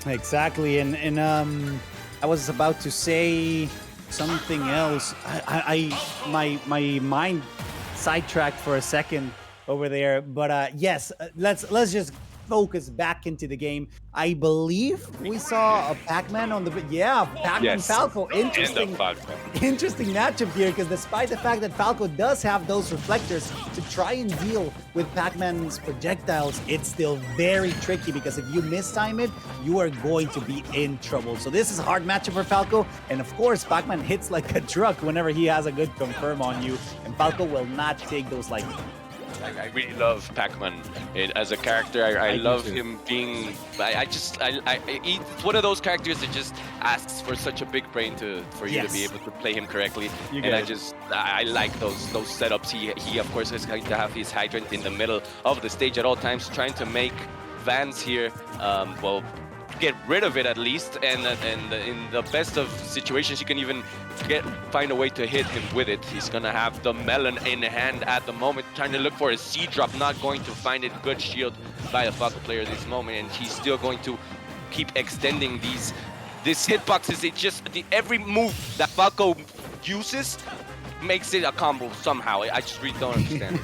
Exactly, and I was about to say something else. My mind sidetracked for a second over there, but yes, let's just focus back into the game. I believe we saw a Pac-Man on the Pac-Man Yes. Falco. And the Interesting. Falco. Interesting matchup here because despite the fact that Falco does have those reflectors to try and deal with Pac-Man's projectiles, it's still very tricky because if you mistime it, you are going to be in trouble. So this is a hard matchup for Falco, and of course, Pac-Man hits like a truck whenever he has a good confirm on you, and Falco will not take those lightly. I really love Pac-Man as a character. I love him being. He's one of those characters that just asks for such a big brain for you to be able to play him correctly. I like those setups. He of course is going to have his hydrant in the middle of the stage at all times, trying to make Vanz here. Get rid of it at least, and in the best of situations, you can even find a way to hit him with it. He's gonna have the melon in hand at the moment, trying to look for a C drop, not going to find it. Good shield by the Falco player at this moment, and he's still going to keep extending these hitboxes. It just every move that Falco uses makes it a combo somehow. I just really don't understand.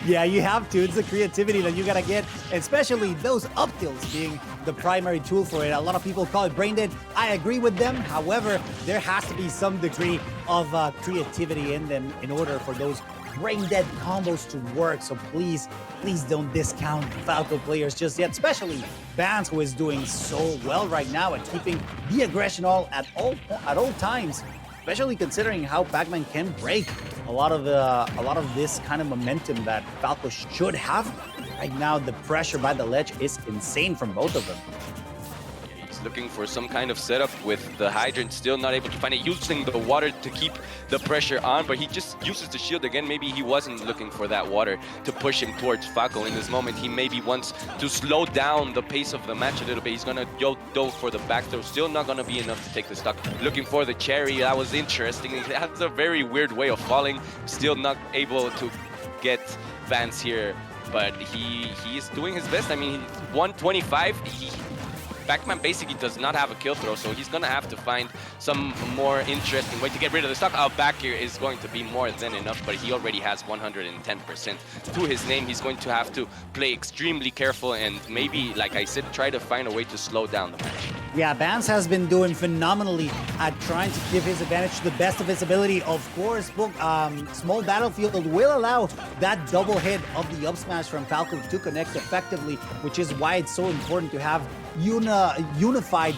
Yeah, you have to. It's the creativity that you gotta get, especially those up tilts being the primary tool for it. A lot of people call it brain dead. I agree with them. However, there has to be some degree of creativity in them in order for those brain dead combos to work. So please don't discount Falco players just yet, especially Vanz, who is doing so well right now at keeping the aggression at all times. Especially considering how Pac-Man can break a lot of this kind of momentum that Falco should have. Right now, the pressure by the ledge is insane from both of them. He's looking for some kind of setup with the hydrant, still not able to find it, using the water to keep the pressure on, but he just uses the shield again. Maybe he wasn't looking for that water to push him towards Falco in this moment. He maybe wants to slow down the pace of the match a little bit. He's gonna go for the back throw, still not gonna be enough to take the stock. Looking for the cherry, that was interesting. It has a very weird way of falling, still not able to get Vanz here, but he is doing his best. I mean, 125, Pac-Man basically does not have a kill throw, so he's gonna have to find some more interesting way to get rid of the stock. Our back here is going to be more than enough, but he already has 110% to his name. He's going to have to play extremely careful and maybe, like I said, try to find a way to slow down the match. Yeah, Vanz has been doing phenomenally at trying to give his advantage to the best of his ability. Of course, small battlefield will allow that double hit of the up smash from Falco to connect effectively, which is why it's so important to have unified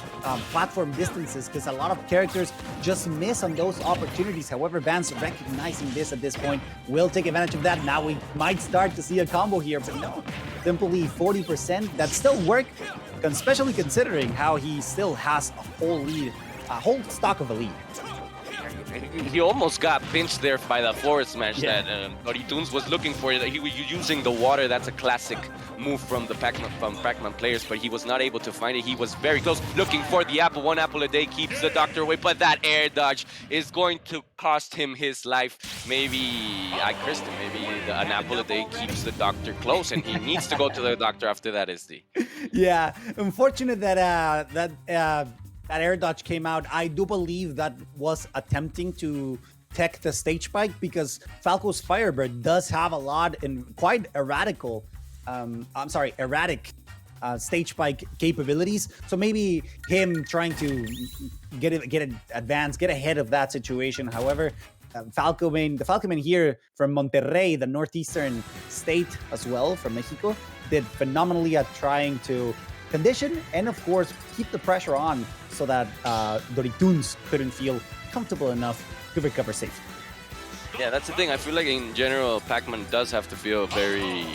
platform distances, because a lot of characters just miss on those opportunities. However, Vanz, recognizing this at this point, will take advantage of that. Now we might start to see a combo here, but no, simply 40%. That still work, especially considering how he still has a whole stock of a lead. He almost got pinched there by the forward smash that DoriToons was looking for. He was using the water. That's a classic move from the Pac-Man players, but he was not able to find it. He was very close, looking for the apple. One apple a day keeps the doctor away, but that air dodge is going to cost him his life. Maybe I cursed him. Maybe an apple a day keeps the doctor close, and he needs to go to the doctor after that, SD. Yeah, unfortunate that that air dodge came out. I do believe that was attempting to tech the stage spike, because Falco's Firebird does have a lot and quite erratic stage spike capabilities. So maybe him trying to get advanced, get ahead of that situation. However, the Falco man here from Monterrey, the northeastern state as well, from Mexico, did phenomenally at trying to condition and of course keep the pressure on so that DoriToons couldn't feel comfortable enough to recover safely. Yeah, that's the thing. I feel like in general, Pac-Man does have to feel very,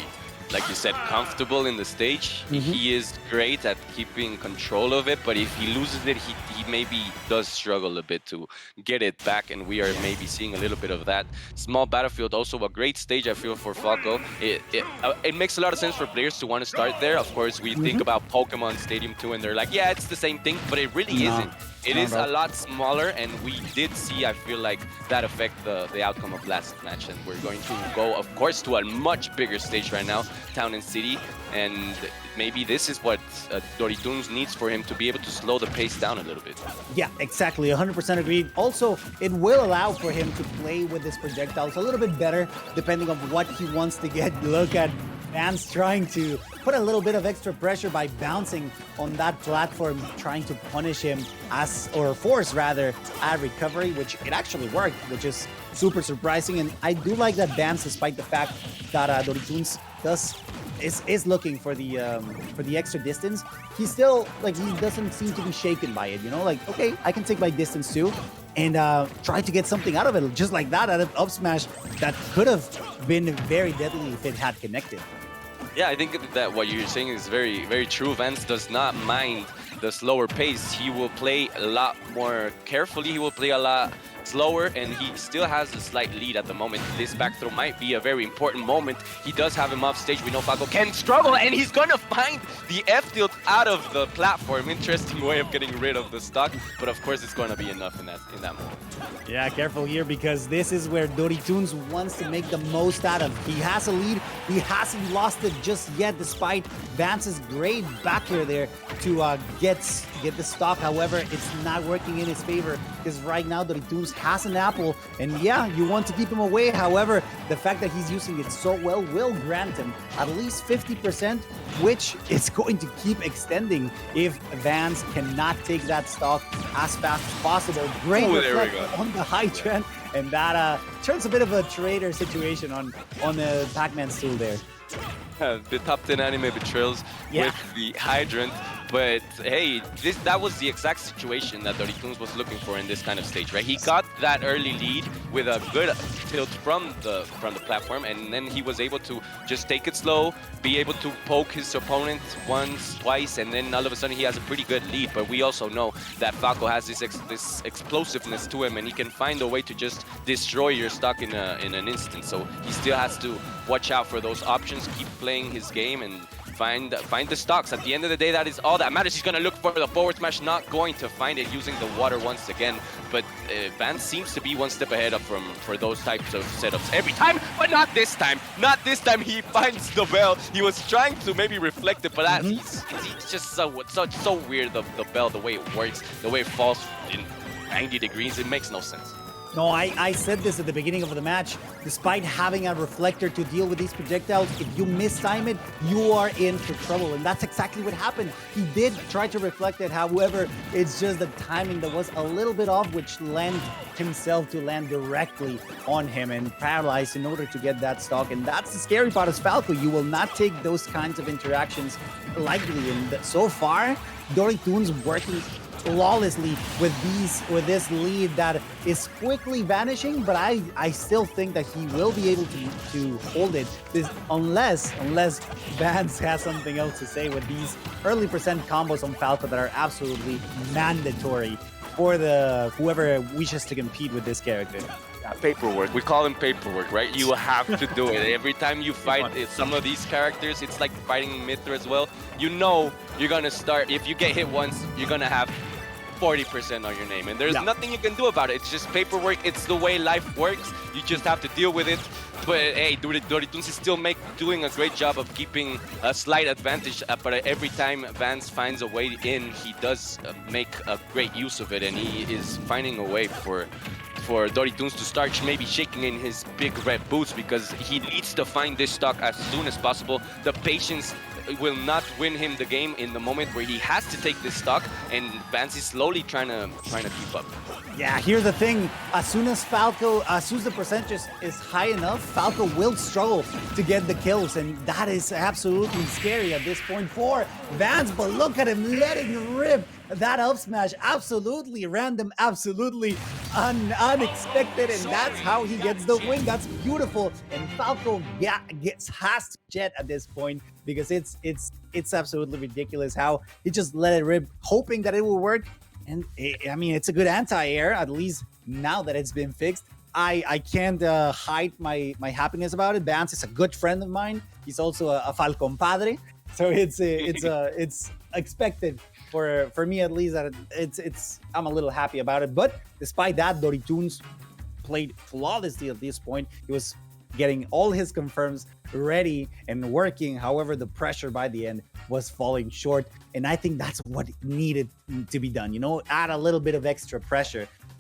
like you said, comfortable in the stage. He is great at keeping control of it, but if he loses it, he maybe does struggle a bit to get it back, and we are maybe seeing a little bit of that. Small battlefield, also a great stage, I feel, for Falco. It makes a lot of sense for players to want to start there. Of course, we think about Pokemon Stadium 2, and they're like, yeah, it's the same thing, but it really isn't. It is a lot smaller, and we did see, I feel like, that affect the outcome of last match. And we're going to go, of course, to a much bigger stage right now, Town and City. And maybe this is what DoriToons needs for him to be able to slow the pace down a little bit. Yeah, exactly. 100% agreed. Also, it will allow for him to play with his projectiles a little bit better, depending on what he wants to get. Look at Vanz trying to put a little bit of extra pressure by bouncing on that platform, trying to punish him or force rather a recovery, which it actually worked, which is super surprising. And I do like that Vanz, despite the fact that DoriToons is looking for the extra distance, he still, like, he doesn't seem to be shaken by it, you know, like, okay, I can take my distance too, and try to get something out of it, just like that, out of up smash that could have been very deadly if it had connected. Yeah, I think that what you're saying is very, very true. Vanz does not mind the slower pace. He will play a lot more carefully. He will play a lot slower, and he still has a slight lead at the moment. This back throw might be a very important moment. He does have him off stage. We know Falco can struggle, and he's gonna find the F tilt out of the platform. Interesting way of getting rid of the stock, but of course it's gonna be enough in that moment. Yeah, careful here, because this is where DoriToons wants to make the most out of. He has a lead. He hasn't lost it just yet, despite Vanz's great back air there to get the stock. However, it's not working in his favor, because right now DoriToons has an apple, and yeah, you want to keep him away. However, the fact that he's using it so well will grant him at least 50%, which is going to keep extending if Vanz cannot take that stock as fast as possible. Great reflect on the high trend, and that turns a bit of a traitor situation on the Pac-Man stool there. The top 10 anime betrayals with the Hydrant. But hey, that was the exact situation that DoriToons was looking for in this kind of stage, right? He got that early lead with a good tilt from the platform, and then he was able to just take it slow, be able to poke his opponent once, twice, and then all of a sudden he has a pretty good lead. But we also know that Falco has this explosiveness to him, and he can find a way to just destroy your stock in an instant. So he still has to watch out for those options, keep playing his game, and find the stocks. At the end of the day, that is all that matters. He's going to look for the forward smash, not going to find it using the water once again. But Vanz seems to be one step ahead for those types of setups every time, but not this time. Not this time. He finds the bell. He was trying to maybe reflect it, but it's just so weird, the bell, the way it works, the way it falls in 90 degrees. It makes no sense. No, I said this at the beginning of the match. Despite having a reflector to deal with these projectiles, if you mistime it, you are in for trouble. And that's exactly what happened. He did try to reflect it. However, it's just the timing that was a little bit off, which lent himself to land directly on him and paralyzed in order to get that stock. And that's the scary part as Falco. You will not take those kinds of interactions lightly. And so far, DoriToons working flawlessly with this lead that is quickly vanishing, but I still think that he will be able to hold it, unless Vanz has something else to say with these early percent combos on Falco that are absolutely mandatory for whoever wishes to compete with this character. Paperwork. We call him paperwork, right? You have to do it. Every time you fight some of these characters, it's like fighting Mithra as well. You know you're going to start, if you get hit once, you're going to have 40% on your name, and there's nothing you can do about it. It's just paperwork. It's the way life works. You just have to deal with it. But hey, DoriToons is still doing a great job of keeping a slight advantage, but every time Vanz finds a way in, he does make a great use of it, and he is finding a way for DoriToons to start maybe shaking in his big red boots, because he needs to find this stock as soon as possible. The patience will not win him the game in the moment where he has to take this stock, and Vanz is slowly trying to keep up. Yeah, here's the thing. As soon as the percentage is high enough, Falco will struggle to get the kills, and that is absolutely scary at this point for Vanz. But look at him letting rip that up smash. Absolutely random, absolutely unexpected, and that's how he gets the win. That's beautiful, and Falco has to jet at this point, because it's absolutely ridiculous how he just let it rip, hoping that it will work. And I mean, it's a good anti-air, at least now that it's been fixed. I can't hide my happiness about it. Vanz is a good friend of mine. He's also a Falcon padre, so it's expected for me at least. That it's I'm a little happy about it. But despite that, DoriToons played flawlessly at this point. He was getting all his confirms ready and working. However, the pressure by the end was falling short. And I think that's what needed to be done. You know, add a little bit of extra pressure